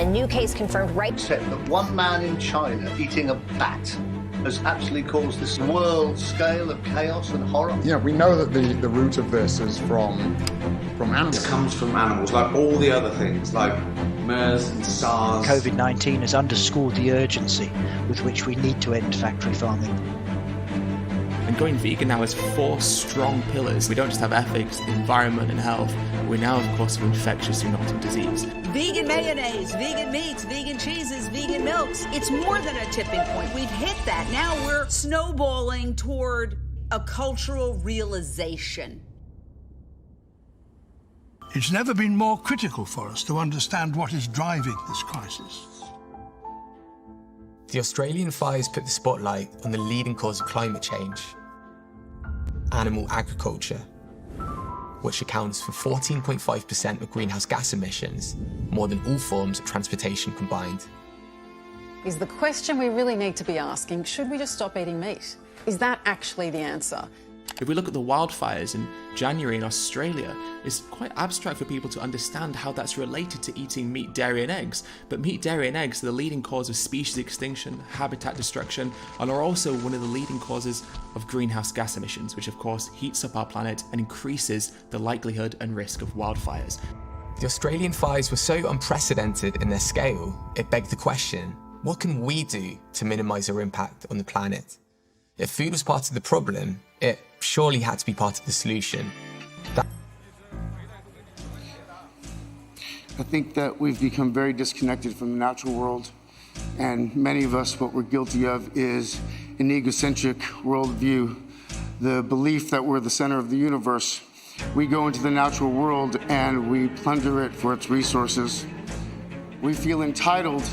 new case confirmed right. Said that one man in China eating a bat has actually caused this world scale of chaos and horror. Yeah, we know that the root of this is from animals. It comes from animals, like all the other things, like MERS and SARS. COVID-19 has underscored the urgency with which we need to end factory farming. And going vegan now has 4 strong pillars. We don't just have ethics, environment and health. We now, of course, have infectious zoonotic disease. Vegan mayonnaise, vegan meats, vegan cheeses, vegan milks. It's more than a tipping point. We've hit that. Now we're snowballing toward a cultural realization. It's never been more critical for us to understand what is driving this crisis. The Australian fires put the spotlight on the leading cause of climate change: animal agriculture, which accounts for 14.5% of greenhouse gas emissions, more than all forms of transportation combined. Is the question we really need to be asking, should we just stop eating meat? Is that actually the answer? If we look at the wildfires in January in Australia, it's quite abstract for people to understand how that's related to eating meat, dairy and eggs. But meat, dairy and eggs are the leading cause of species extinction, habitat destruction, and are also one of the leading causes of greenhouse gas emissions, which of course heats up our planet and increases the likelihood and risk of wildfires. The Australian fires were so unprecedented in their scale, it begged the question, what can we do to minimise our impact on the planet? If food was part of the problem, it surely had to be part of the solution. I think that we've become very disconnected from the natural world, and many of us, what we're guilty of is an egocentric worldview, the belief that we're the center of the universe. We go into the natural world and we plunder it for its resources. We feel entitled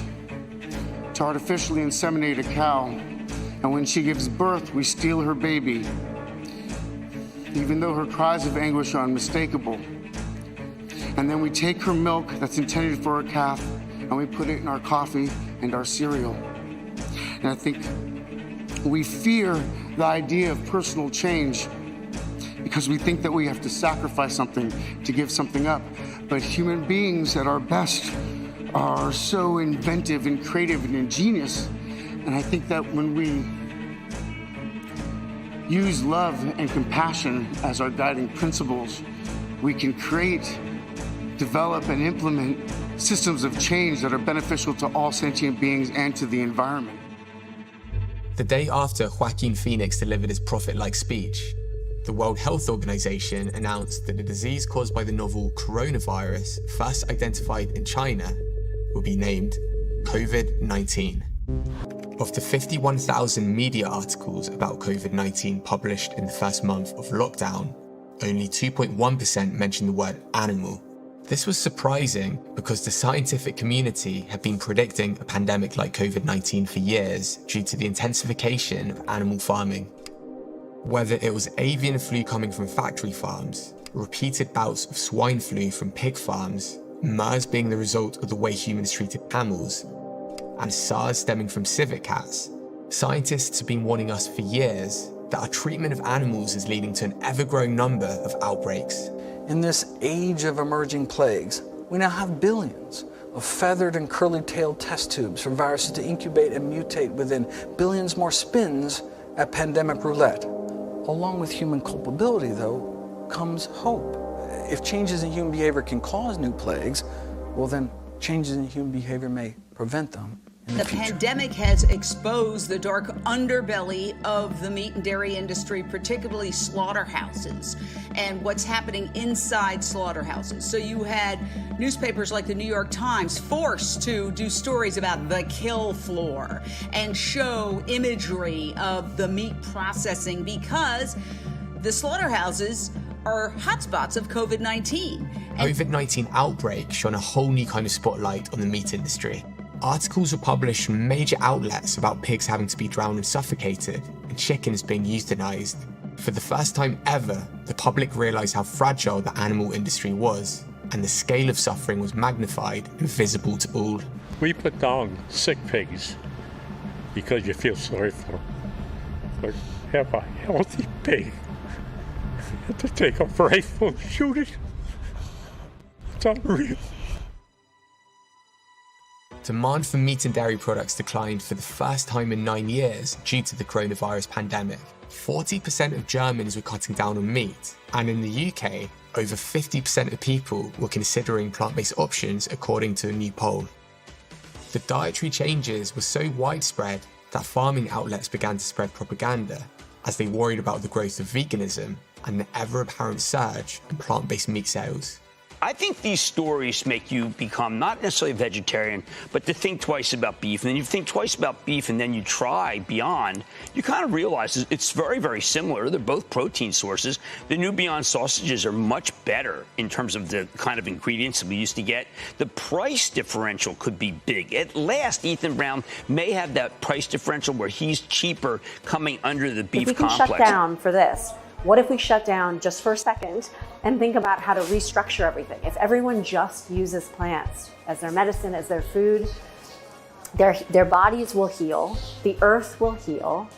to artificially inseminate a cow, and when she gives birth, we steal her baby, even though her cries of anguish are unmistakable. And then we take her milk that's intended for a calf and we put it in our coffee and our cereal. And I think we fear the idea of personal change because we think that we have to sacrifice something to give something up. But human beings at our best are so inventive and creative and ingenious. And I think that when we use love and compassion as our guiding principles, we can create, develop, and implement systems of change that are beneficial to all sentient beings and to the environment. The day after Joaquin Phoenix delivered his prophet-like speech, the World Health Organization announced that the disease caused by the novel coronavirus, first identified in China, will be named COVID-19. Of the 51,000 media articles about COVID-19 published in the first month of lockdown, only 2.1% mentioned the word animal. This was surprising because the scientific community had been predicting a pandemic like COVID-19 for years due to the intensification of animal farming. Whether it was avian flu coming from factory farms, repeated bouts of swine flu from pig farms, MERS being the result of the way humans treated camels, and SARS stemming from civet cats, scientists have been warning us for years that our treatment of animals is leading to an ever-growing number of outbreaks. In this age of emerging plagues, we now have billions of feathered and curly-tailed test tubes for viruses to incubate and mutate within, billions more spins at pandemic roulette. Along with human culpability, though, comes hope. If changes in human behavior can cause new plagues, well then changes in human behavior may prevent them. The pandemic has exposed the dark underbelly of the meat and dairy industry, particularly slaughterhouses, and what's happening inside slaughterhouses. So you had newspapers like the New York Times forced to do stories about the kill floor and show imagery of the meat processing because the slaughterhouses are hotspots of COVID-19. COVID-19 outbreak shone a whole new kind of spotlight on the meat industry. Articles were published from major outlets about pigs having to be drowned and suffocated, and chickens being euthanized. For the first time ever, the public realized how fragile the animal industry was, and the scale of suffering was magnified and visible to all. We put down sick pigs because you feel sorry for them. But have a healthy pig to take a rifle and shoot it. It's unreal. demand for meat and dairy products declined for the first time in 9 years due to the coronavirus pandemic. 40% of Germans were cutting down on meat, and in the UK, over 50% of people were considering plant-based options according to a new poll. The dietary changes were so widespread that farming outlets began to spread propaganda as they worried about the growth of veganism and the ever-apparent surge in plant-based meat sales. I think these stories make you become not necessarily a vegetarian, but to think twice about beef. And then you think twice about beef and then you try beyond, you kind of realize it's very, very similar. They're both protein sources. The new Beyond sausages are much better in terms of the kind of ingredients that we used to get. The price differential could be big. At last, Ethan Brown may have that price differential where he's cheaper coming under the beef complex. If we can shut down for this, what if we shut down just for a second and think about how to restructure everything? If everyone just uses plants as their medicine, as their food, their bodies will heal, the earth will heal,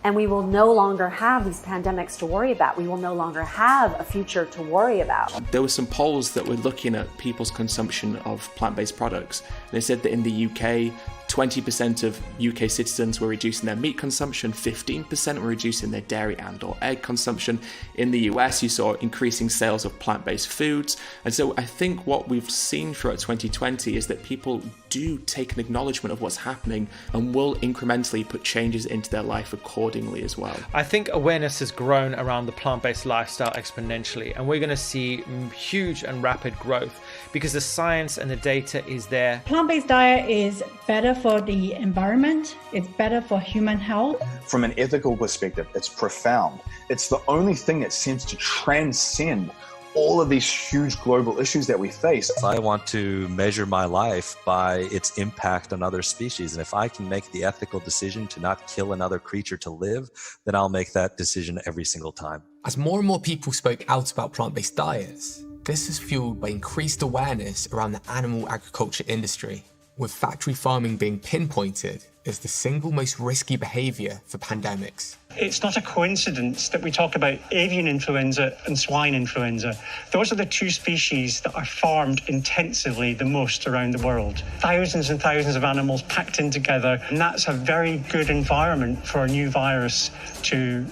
and we will no longer have these pandemics to worry about. We will no longer have a future to worry about. There were some polls that were looking at people's consumption of plant-based products. They said that in the UK, 20% of UK citizens were reducing their meat consumption, 15% were reducing their dairy and or egg consumption. In the US, you saw increasing sales of plant-based foods. And so I think what we've seen throughout 2020 is that people do take an acknowledgement of what's happening and will incrementally put changes into their life accordingly as well. I think awareness has grown around the plant-based lifestyle exponentially, and we're going to see huge and rapid growth because the science and the data is there. Plant-based diet is better for the environment, it's better for human health. From an ethical perspective, it's profound. It's the only thing that seems to transcend all of these huge global issues that we face. I want to measure my life by its impact on other species. And if I can make the ethical decision to not kill another creature to live, then I'll make that decision every single time. As more and more people spoke out about plant-based diets, this is fueled by increased awareness around the animal agriculture industry, with factory farming being pinpointed as the single most risky behaviour for pandemics. It's not a coincidence that we talk about avian influenza and swine influenza. Those are the two species that are farmed intensively the most around the world. Thousands and thousands of animals packed in together, and that's a very good environment for a new virus to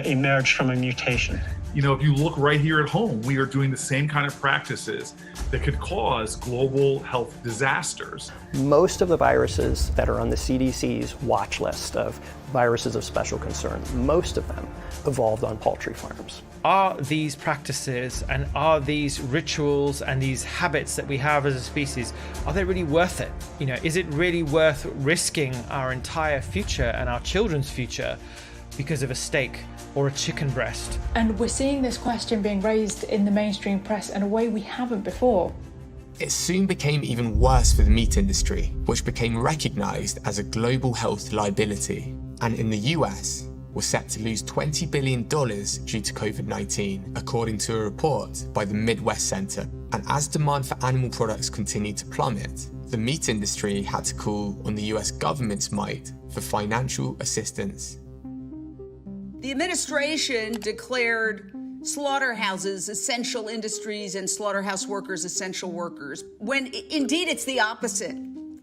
emerge from a mutation. You know, if you look right here at home, we are doing the same kind of practices that could cause global health disasters. Most of the viruses that are on the CDC's watch list of viruses of special concern, most of them evolved on poultry farms. Are these practices and are these rituals and these habits that we have as a species, are they really worth it? You know, is it really worth risking our entire future and our children's future because of a steak or a chicken breast? And we're seeing this question being raised in the mainstream press in a way we haven't before. It soon became even worse for the meat industry, which became recognised as a global health liability, and in the US was set to lose $20 billion due to COVID-19, according to a report by the Midwest Center. And as demand for animal products continued to plummet, the meat industry had to call on the US government's might for financial assistance. The administration declared slaughterhouses essential industries and slaughterhouse workers essential workers, when indeed it's the opposite.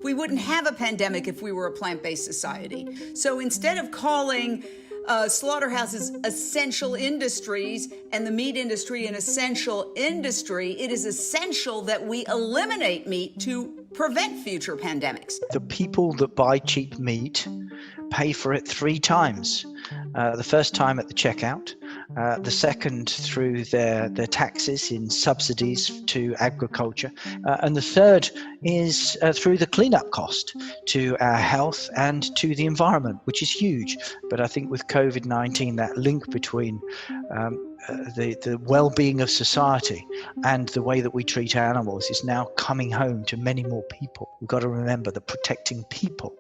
We wouldn't have a pandemic if we were a plant-based society. So instead of calling slaughterhouses essential industries and the meat industry an essential industry, it is essential that we eliminate meat to prevent future pandemics. The people that buy cheap meat pay for it 3 times. The first time at the checkout, the second through their taxes in subsidies to agriculture, and the third is through the cleanup cost to our health and to the environment, which is huge. But I think with COVID-19, that link between the well-being of society and the way that we treat animals is now coming home to many more people. We've got to remember that protecting people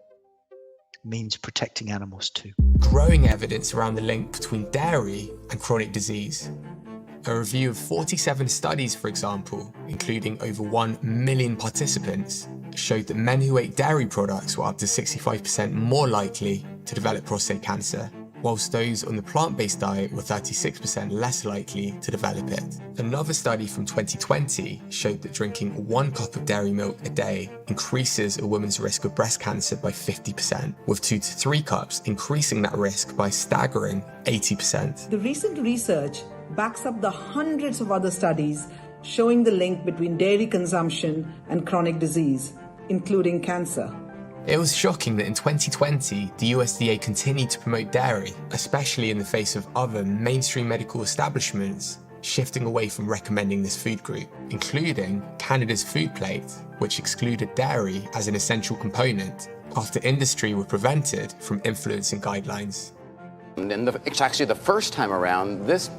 means protecting animals too. Growing evidence around the link between dairy and chronic disease. A review of 47 studies, for example, including over 1 million participants, showed that men who ate dairy products were up to 65% more likely to develop prostate cancer, whilst those on the plant-based diet were 36% less likely to develop it. Another study from 2020 showed that drinking 1 cup of dairy milk a day increases a woman's risk of breast cancer by 50%, with 2 to 3 cups increasing that risk by a staggering 80%. The recent research backs up the hundreds of other studies showing the link between dairy consumption and chronic disease, including cancer. It was shocking that in 2020, the USDA continued to promote dairy, especially in the face of other mainstream medical establishments shifting away from recommending this food group, including Canada's food plate, which excluded dairy as an essential component after industry were prevented from influencing guidelines. And it's actually the first time around this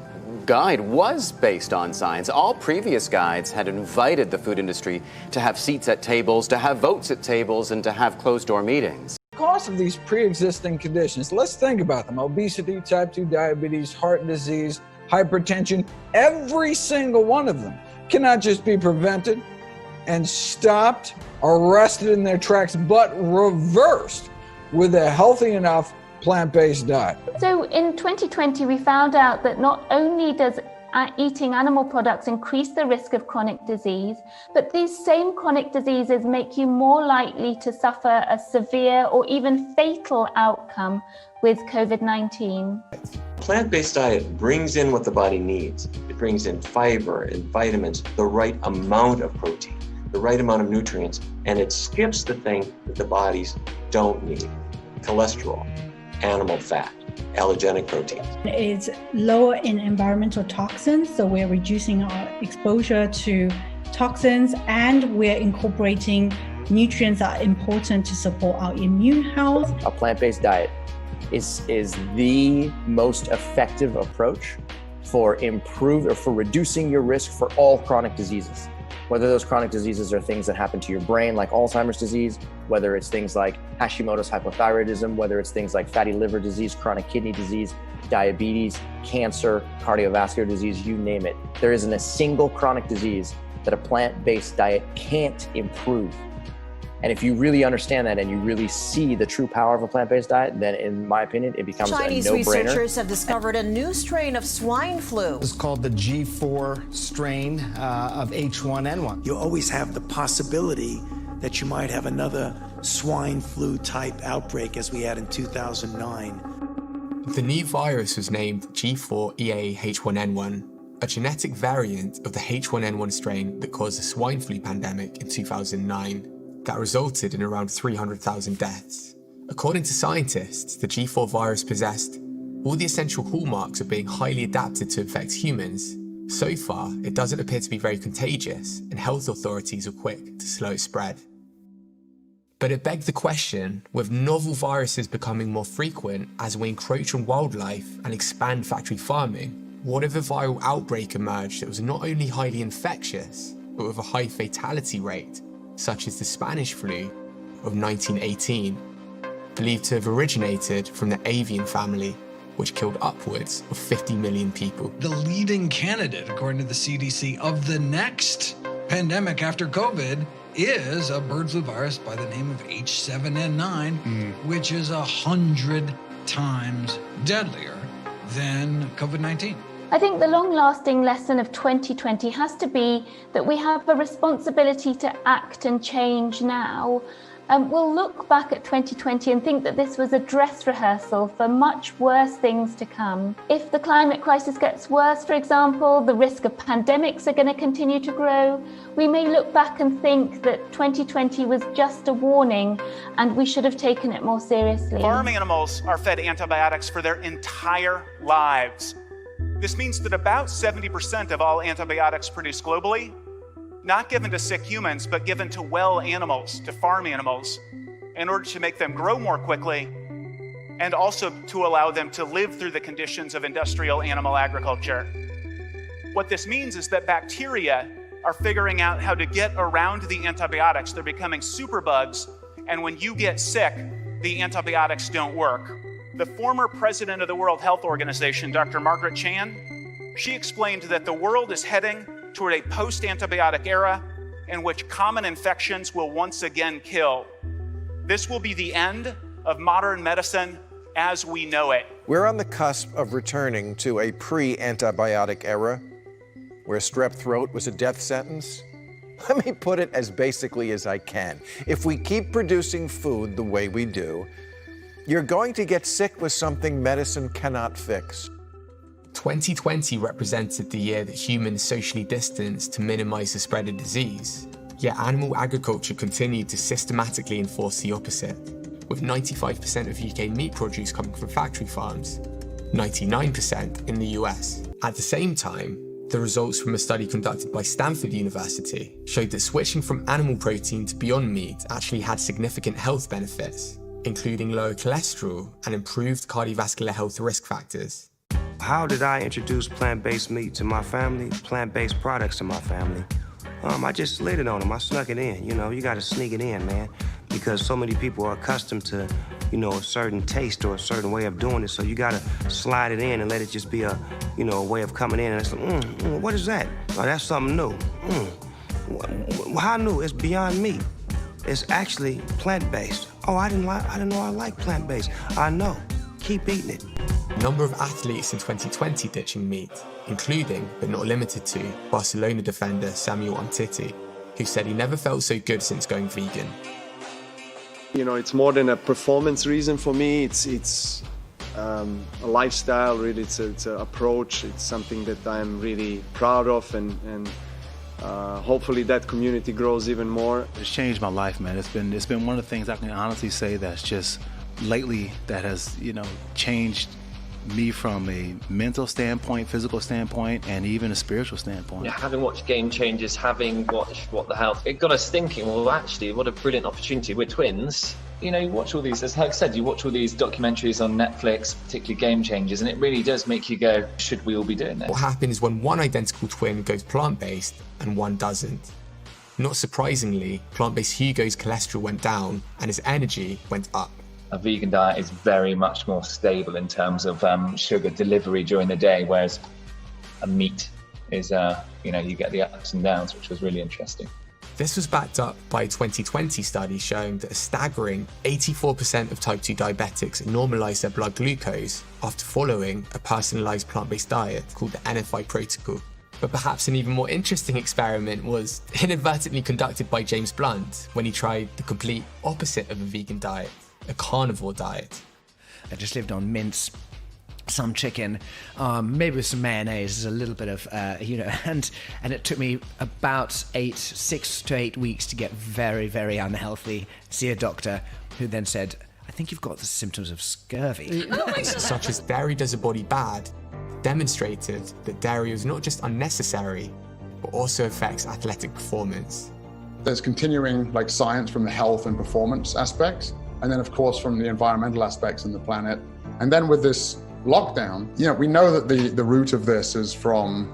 guide was based on science. All previous guides had invited the food industry to have seats at tables, to have votes at tables, and to have closed-door meetings. Because of these pre-existing conditions, let's think about them. Obesity, type 2 diabetes, heart disease, hypertension, every single one of them cannot just be prevented and stopped, arrested in their tracks, but reversed with a healthy enough plant-based diet. So in 2020, we found out that not only does eating animal products increase the risk of chronic disease, but these same chronic diseases make you more likely to suffer a severe or even fatal outcome with COVID-19. Plant-based diet brings in what the body needs. It brings in fiber and vitamins, the right amount of protein, the right amount of nutrients, and it skips the thing that the bodies don't need: cholesterol, animal fat, allergenic proteins. It's lower in environmental toxins, so we're reducing our exposure to toxins, and we're incorporating nutrients that are important to support our immune health. A plant-based diet is the most effective approach for reducing your risk for all chronic diseases. Whether those chronic diseases are things that happen to your brain, like Alzheimer's disease, whether it's things like Hashimoto's hypothyroidism, whether it's things like fatty liver disease, chronic kidney disease, diabetes, cancer, cardiovascular disease, you name it. There isn't a single chronic disease that a plant-based diet can't improve. And if you really understand that and you really see the true power of a plant-based diet, then in my opinion, it becomes Chinese a no-brainer. researchers have discovered a new strain of swine flu. It's called the G4 strain of H1N1. You always have the possibility that you might have another swine flu type outbreak as we had in 2009. The new virus was named G4EA-H1N1, a genetic variant of the H1N1 strain that caused the swine flu pandemic in 2009. That resulted in around 300,000 deaths. According to scientists, the G4 virus possessed all the essential hallmarks of being highly adapted to infect humans. So far, it doesn't appear to be very contagious, and health authorities are quick to slow its spread. But it begged the question, with novel viruses becoming more frequent as we encroach on wildlife and expand factory farming, what if a viral outbreak emerged that was not only highly infectious, but with a high fatality rate, such as the Spanish flu of 1918, believed to have originated from the avian family, which killed upwards of 50 million people. The leading candidate, according to the CDC, of the next pandemic after COVID is a bird flu virus by the name of H7N9, which is 100 times deadlier than COVID-19. I think the long-lasting lesson of 2020 has to be that we have a responsibility to act and change now. We'll look back at 2020 and think that this was a dress rehearsal for much worse things to come. If the climate crisis gets worse, for example, the risk of pandemics are going to continue to grow, we may look back and think that 2020 was just a warning and we should have taken it more seriously. Farm animals are fed antibiotics for their entire lives. This means that about 70% of all antibiotics produced globally, not given to sick humans, but given to well animals, to farm animals, in order to make them grow more quickly, and also to allow them to live through the conditions of industrial animal agriculture. What this means is that bacteria are figuring out how to get around the antibiotics. They're becoming superbugs, and when you get sick, the antibiotics don't work. The former president of the World Health Organization, Dr. Margaret Chan, she explained that the world is heading toward a post-antibiotic era in which common infections will once again kill. This will be the end of modern medicine as we know it. We're on the cusp of returning to a pre-antibiotic era where strep throat was a death sentence. Let me put it as basically as I can. If we keep producing food the way we do, you're going to get sick with something medicine cannot fix. 2020 represented the year that humans socially distanced to minimize the spread of disease. Yet animal agriculture continued to systematically enforce the opposite, with 95% of UK meat produce coming from factory farms, 99% in the US. At the same time, the results from a study conducted by Stanford University showed that switching from animal protein to Beyond Meat actually had significant health benefits, including lower cholesterol and improved cardiovascular health risk factors. How did I introduce plant-based meat to my family, plant-based products to my family? I just slid it on them. I snuck it in. You know, you got to sneak it in, man, because so many people are accustomed to, you know, a certain taste or a certain way of doing it. So you got to slide it in and let it just be a, you know, a way of coming in. And it's like, what is that? Oh, that's something new. How new? It's Beyond Meat. It's actually plant-based. Oh, I didn't know I like plant-based. I know. Keep eating it. A number of athletes in 2020 ditching meat, including, but not limited to, Barcelona defender Samuel Umtiti, who said he never felt so good since going vegan. You know, it's more than a performance reason for me. It's a lifestyle, really. It's an approach. It's something that I'm really proud of, and hopefully that community grows even more. It's changed my life, man. It's been one of the things I can honestly say that's just lately that has, you know, changed me from a mental standpoint, physical standpoint, and even a spiritual standpoint. Yeah, having watched Game Changers, having watched What the Health, it got us thinking, well, actually, what a brilliant opportunity. We're twins. You know, you watch all these, as Herc said, you watch all these documentaries on Netflix, particularly Game Changers, and it really does make you go, should we all be doing this? What happens when one identical twin goes plant-based and one doesn't? Not surprisingly, plant-based Hugo's cholesterol went down and his energy went up. A vegan diet is very much more stable in terms of sugar delivery during the day, whereas a meat is, you know, you get the ups and downs, which was really interesting. This was backed up by a 2020 study showing that a staggering 84% of type 2 diabetics normalised their blood glucose after following a personalised plant-based diet called the NFI protocol. But perhaps an even more interesting experiment was inadvertently conducted by James Blunt when he tried the complete opposite of a vegan diet, a carnivore diet. I just lived on mince, some chicken, maybe with some mayonnaise, a little bit of, you know, and it took me about 6 to 8 weeks to get very, very unhealthy, see a doctor who then said, I think you've got the symptoms of scurvy. Such as dairy does a body bad, demonstrated that dairy was not just unnecessary, but also affects athletic performance. There's continuing like science from the health and performance aspects, and then of course from the environmental aspects in the planet. And then with this lockdown, you know, we know that the root of this is from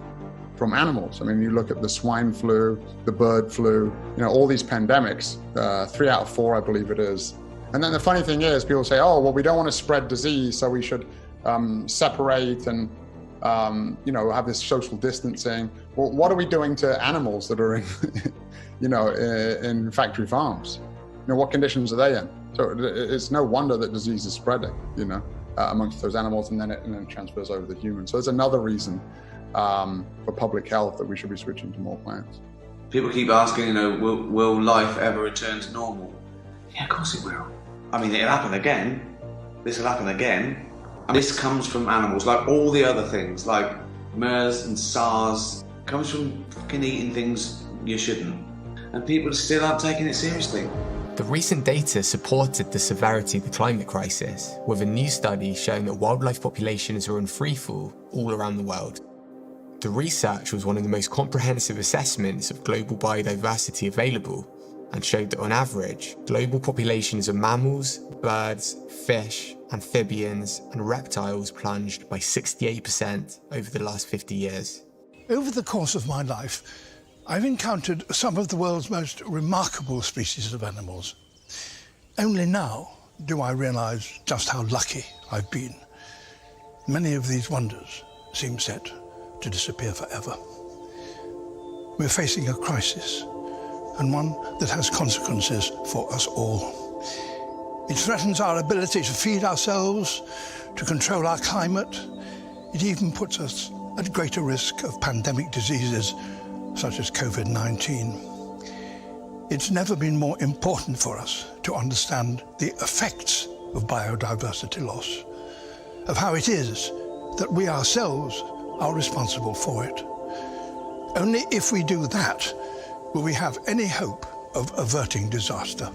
animals. I mean, you look at the swine flu, the bird flu, you know, all these pandemics, 3 out of 4, I believe it is. And then the funny thing is, people say, oh, well, we don't want to spread disease, so we should separate and, you know, have this social distancing. Well, what are we doing to animals that are in, you know, in factory farms? You know, what conditions are they in? So it's no wonder that disease is spreading, you know, amongst those animals, and then it transfers over to humans. So it's another reason for public health that we should be switching to more plants. People keep asking, you know, will life ever return to normal? Yeah, of course it will. I mean, it'll happen again. This will happen again. And this comes from animals, like all the other things, like MERS and SARS, comes from fucking eating things you shouldn't. And people still aren't taking it seriously. The recent data supported the severity of the climate crisis, with a new study showing that wildlife populations are in freefall all around the world. The research was one of the most comprehensive assessments of global biodiversity available, and showed that on average, global populations of mammals, birds, fish, amphibians, and reptiles plunged by 68% over the last 50 years. Over the course of my life, I've encountered some of the world's most remarkable species of animals. Only now do I realise just how lucky I've been. Many of these wonders seem set to disappear forever. We're facing a crisis, and one that has consequences for us all. It threatens our ability to feed ourselves, to control our climate. It even puts us at greater risk of pandemic diseases such as COVID-19. It's never been more important for us to understand the effects of biodiversity loss, of how it is that we ourselves are responsible for it. Only if we do that will we have any hope of averting disaster.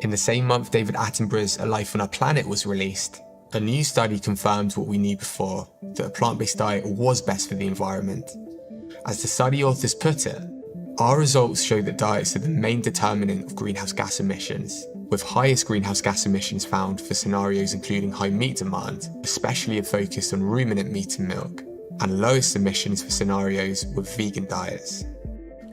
In the same month David Attenborough's A Life on Our Planet was released, a new study confirmed what we knew before, that a plant-based diet was best for the environment. As the study authors put it, our results show that diets are the main determinant of greenhouse gas emissions, with highest greenhouse gas emissions found for scenarios including high meat demand, especially if focused on ruminant meat and milk, and lowest emissions for scenarios with vegan diets.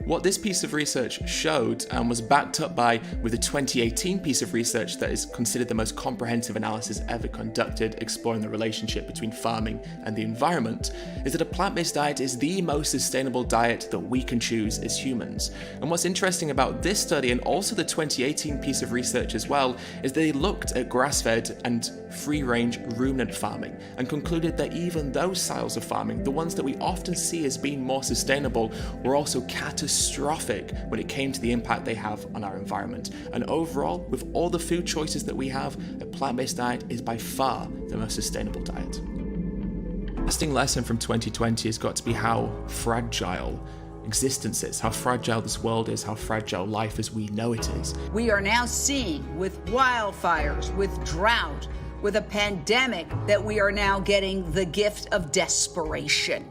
What this piece of research showed and was backed up by with a 2018 piece of research that is considered the most comprehensive analysis ever conducted exploring the relationship between farming and the environment, is that a plant-based diet is the most sustainable diet that we can choose as humans. And what's interesting about this study and also the 2018 piece of research as well is they looked at grass-fed and free-range ruminant farming and concluded that even those styles of farming, the ones that we often see as being more sustainable, were also catastrophic when it came to the impact they have on our environment. And overall, with all the food choices that we have, a plant-based diet is by far the most sustainable diet. A lasting lesson from 2020 has got to be how fragile existence is, how fragile this world is, how fragile life as we know it is. We are now seeing with wildfires, with drought, with a pandemic, that we are now getting the gift of desperation.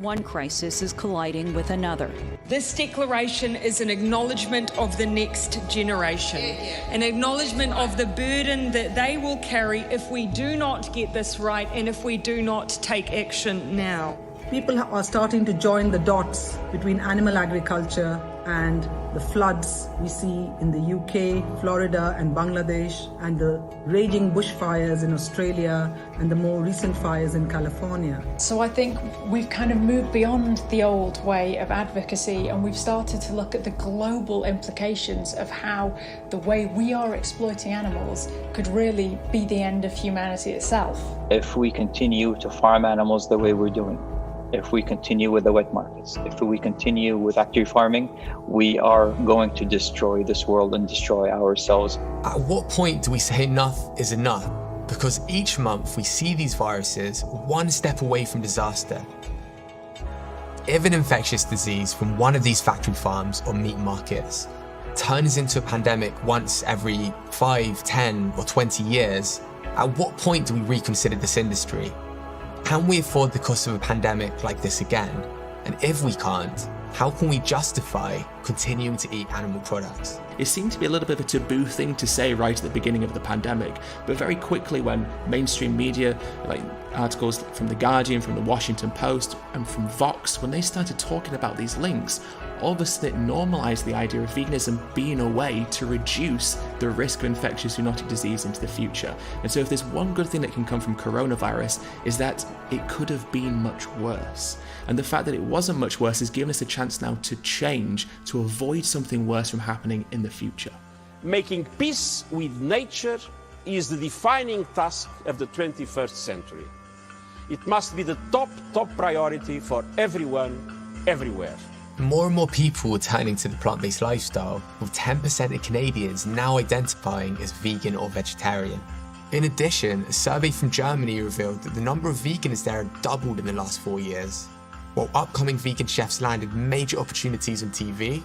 One crisis is colliding with another. This declaration is an acknowledgement of the next generation, an acknowledgement of the burden that they will carry if we do not get this right and if we do not take action now. People are starting to join the dots between animal agriculture and the floods we see in the UK, Florida and Bangladesh, and the raging bushfires in Australia and the more recent fires in California. So I think we've kind of moved beyond the old way of advocacy and we've started to look at the global implications of how the way we are exploiting animals could really be the end of humanity itself. If we continue to farm animals the way we're doing, if we continue with the wet markets, if we continue with factory farming, we are going to destroy this world and destroy ourselves. At what point do we say enough is enough? Because each month we see these viruses one step away from disaster. If an infectious disease from one of these factory farms or meat markets turns into a pandemic once every 5, 10 or 20 years, at what point do we reconsider this industry? Can we afford the cost of a pandemic like this again? And if we can't, how can we justify continuing to eat animal products? It seemed to be a little bit of a taboo thing to say right at the beginning of the pandemic, but very quickly when mainstream media, like articles from The Guardian, from The Washington Post, and from Vox, when they started talking about these links, all of a sudden it normalized the idea of veganism being a way to reduce the risk of infectious zoonotic disease into the future. And so if there's one good thing that can come from coronavirus, is that it could have been much worse. And the fact that it wasn't much worse has given us a chance now to change, to avoid something worse from happening in the future. Making peace with nature is the defining task of the 21st century. It must be the top priority for everyone, everywhere. More and more people are turning to the plant-based lifestyle, with 10% of Canadians now identifying as vegan or vegetarian. In addition, a survey from Germany revealed that the number of vegans there had doubled in the last 4 years. While upcoming vegan chefs landed major opportunities on TV,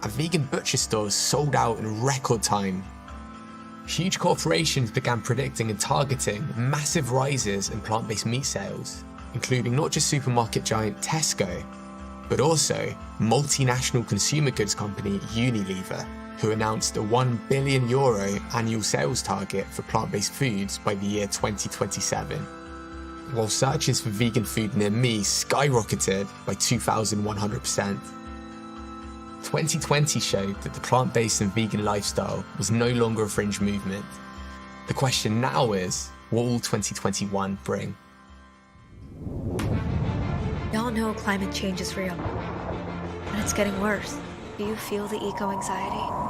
and vegan butcher stores sold out in record time. Huge corporations began predicting and targeting massive rises in plant-based meat sales, including not just supermarket giant Tesco, but also multinational consumer goods company Unilever, who announced a €1 billion annual sales target for plant-based foods by the year 2027. While searches for vegan food near me skyrocketed by 2,100%. 2020 showed that the plant-based and vegan lifestyle was no longer a fringe movement. The question now is, what will 2021 bring? We all know climate change is real, and it's getting worse. Do you feel the eco-anxiety?